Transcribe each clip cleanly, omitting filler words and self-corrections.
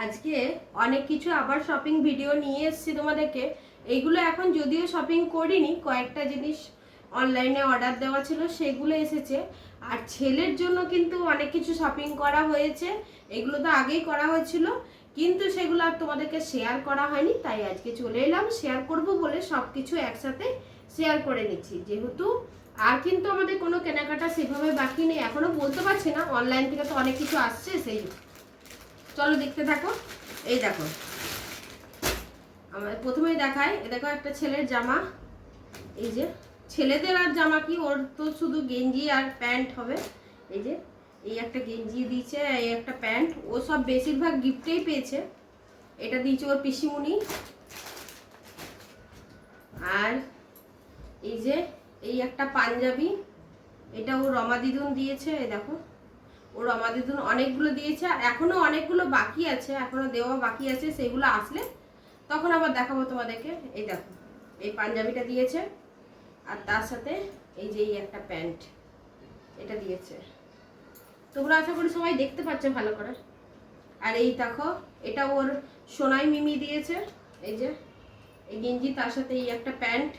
আজকে অনেক কিছু আবার শপিং ভিডিও নিয়ে এসেছি তোমাদেরকে। এইগুলো এখন যদিও শপিং করিনি, কয়েকটা জিনিস অনলাইনে অর্ডার দেওয়া ছিল সেগুলো এসেছে। আর ছেলের জন্য কিন্তু অনেক কিছু শপিং করা হয়েছে, এগুলো তো আগেই করা হয়েছিল কিন্তু সেগুলো আর তোমাদেরকে শেয়ার করা হয়নি, তাই আজকে চলে এলাম শেয়ার করব বলে সব কিছু একসাথে শেয়ার করে নিচ্ছি। যেহেতু আর কিন্তু আমাদের কোনো কেনাকাটা সেভাবে বাকি নেই, এখনো বলতে পারছি না, অনলাইন থেকে তো অনেক কিছু আসছে। সেই চলো দেখতে থাকো। এই দেখো, আমার প্রথমেই দেখাই, এ দেখো একটা ছেলের জামা। এই যে ছেলেদের আর জামা কি, ওর তো শুধু গেঞ্জি আর প্যান্ট হবে। এই যে এই একটা গেঞ্জি দিয়েছে, এই একটা প্যান্ট, ও সব বেশিরভাগ গিফটেই পেয়েছে। এটা দিয়েছে ওর পিসিমুনি। আর এই যে এই একটা পাঞ্জাবি, এটা ও রমা দিদুন দিয়েছে। এই দেখো ও রমা দিদুন অনেকগুলো দিয়েছে, আর এখনো অনেকগুলো বাকি আছে, এখনো দেওয়া বাকি আছে, সেগুলো আসলে তখন আবার দেখাবো তোমাদেরকে। এই দেখো এই পাঞ্জাবিটা দিয়েছে, আর তার সাথে এই যে এই একটা প্যান্ট এটা দিয়েছে। তোমরা আশা করি সবাই দেখতে পাচ্ছ ভালো করে। আর এই দেখো এটা ওর সোনাই মিমি দিয়েছে। এই যে এই গেঞ্জি, তার সাথে এই একটা প্যান্ট।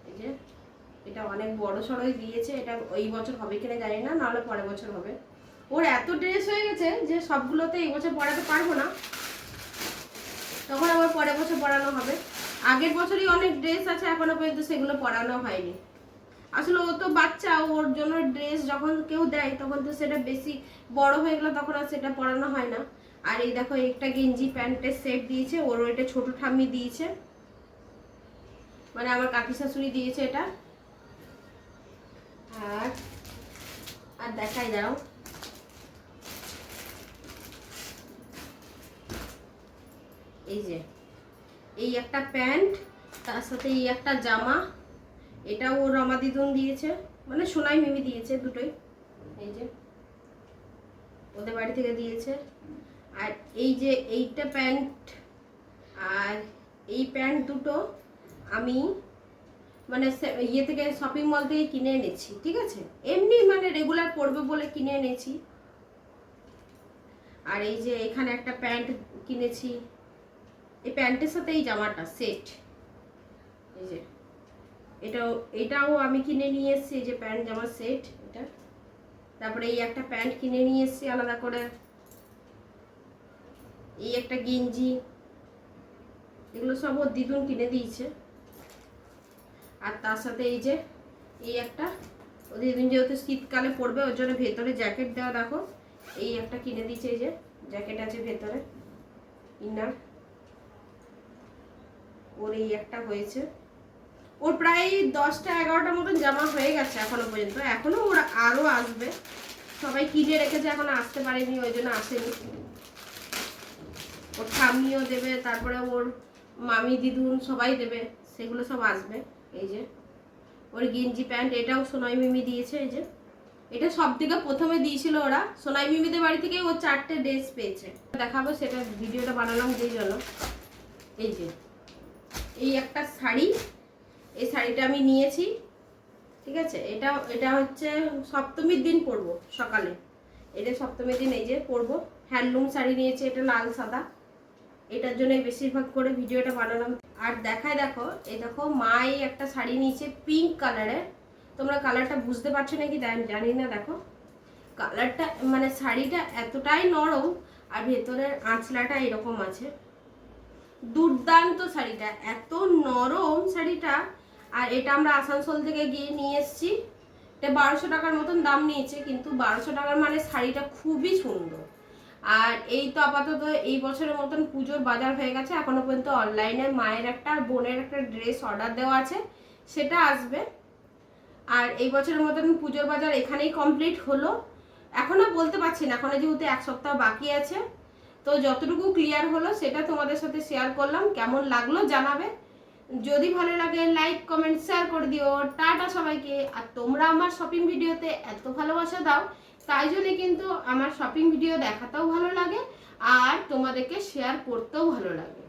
এই যে এটা অনেক বড় সড়ই দিয়েছে, এটা ওই বছর হবে কিনা জানি না, নাহলে পরের বছর হবে। ওর এত ড্রেস হয়ে গেছে যে সবগুলোতে এই বছর পরাতে পারবো না, তখন আবার পরের বছর পরানো হবে। আগের বছরই অনেক ড্রেস আছে, এখনো পর্যন্ত সেগুলো পরানো হয়নি। আসলে ও তো বাচ্চা, ওর জন্য ড্রেস যখন কেউ দেয় তখন তো সেটা বেশি বড় হয়ে গেলে তখন আর সেটা পরানো হয় না। আর এই দেখো একটা গেঞ্জি প্যান্টের সেট দিয়েছে, ওর এটা ছোট ঠাম্মি দিয়েছে, মানে আমার কাকি শাশুড়ি দিয়েছে এটা। আর আর দেখাই দাও, এই যে এই একটা প্যান্ট, তার সাথে এই একটা জামা, এটা ও রমা দিদুন দিয়েছে, মানে সোনাই মিমি দিয়েছে দুটোই। এই যে ওদের বাড়ি থেকে দিয়েছে। আর এই যে এইটা প্যান্ট আর এই প্যান্ট দুটো আমি মানে ইয়ে থেকে শপিং মল থেকে কিনে এনেছি, ঠিক আছে, এমনি মানে রেগুলার পরবে বলে কিনে এনেছি। আর এই যে এখানে একটা প্যান্ট কিনেছি, এই প্যান্টের সাথে এই জামাটা সেট। এই যে এটাও আমি কিনে নিয়ে এসেছি, এই যে প্যান্ট জামার সেট এটা। তারপরে এই একটা প্যান্ট কিনে নিয়ে এসেছি আলাদা করে, এই একটা গেঞ্জি, এগুলো সব ওর দিদুন কিনে দিয়েছে। আর তার সাথে এই যে এই একটা, ও দিদুন যেহেতু শীতকালে পরবে ওর জন্য ভেতরে জ্যাকেট দেওয়া, দেখো এই একটা কিনে দিয়েছে, এই যে জ্যাকেট আছে ভেতরে, ইনার। ওর এই একটা হয়েছে, ওর প্রায় 10টা 11টা মতন জামা হয়ে গেছে এখনো পর্যন্ত, এখনো ওর আরো আসবে, সবাই কিনে রেখেছে, এখনো আসতে পারেনি, ওই জন্য আসেনি। ওর ঠাম্মিও দেবে, তারপরে ওর মামি দিদুন সবাই দেবে, সেগুলো সব আসবে। এই যে ওর গেঞ্জি প্যান্ট, এটাও সোনাই মিমি দিয়েছে। এই যে এটা সব থেকে প্রথমে দিয়েছিল ওরা, সোনাই মিমিদের বাড়ি থেকে ও 4টে ড্রেস পেয়েছে, দেখাবো, সেটা ভিডিওটা বানালাম যেই জন্য। এই যে এই একটা শাড়ি, এই শাড়িটা আমি নিয়েছি, ঠিক আছে, এটা হচ্ছে সপ্তমীর দিন পরবো সকালে, এটা সপ্তমীর দিন এই যে পরবো। হ্যান্ডলুম শাড়ি নিয়েছি, এটা লাল সাদা, এটার জন্য বেশিরভাগ করে ভিডিওটা বানালাম। আর দেখায় দেখো, এই দেখো মা এই একটা শাড়ি নিয়েছে পিঙ্ক কালারের, তোমরা কালারটা বুঝতে পারছো নাকি জানি না, দেখো কালারটা মানে শাড়িটা এতটাই নরম, আর ভেতরের আঁচলাটা এরকম আছে, দুর্দান্ত শাড়িটা, এত নরম শাড়িটা। আর এটা আমরা আসানসোল থেকে গিয়ে নিয়ে এসেছি, এটা 1200 টাকার মতন দাম নিয়েছে, কিন্তু 1200 টাকার মানে শাড়িটা খুবই সুন্দর। আর এই তো আপাতত এই বছরের মতন পুজোর বাজার হয়ে গেছে, এখনো পর্যন্ত অনলাইনে মায়ের একটা আর বোনের একটা ড্রেস অর্ডার দেওয়া আছে, সেটা আসবে। আর এই বছরের মতন পুজোর বাজার এখানেই কমপ্লিট হলো, এখনো বলতে পারছি না, এখনো যেহেতু 1 সপ্তাহ বাকি আছে, তো যতটুকু ক্লিয়ার হলো সেটা তোমাদের সাথে শেয়ার করলাম। কেমন লাগলো জানাবে, যদি ভালো লাগে লাইক কমেন্ট শেয়ার করে দিও। টাটা সবাইকে। আর তোমরা আমার শপিং ভিডিওতে এত ভালোবাসা দাও, তাই জন্য কিন্তু আমার শপিং ভিডিও দেখাতেও ভালো লাগে, আর তোমাদেরকে শেয়ার করতেও ভালো লাগে।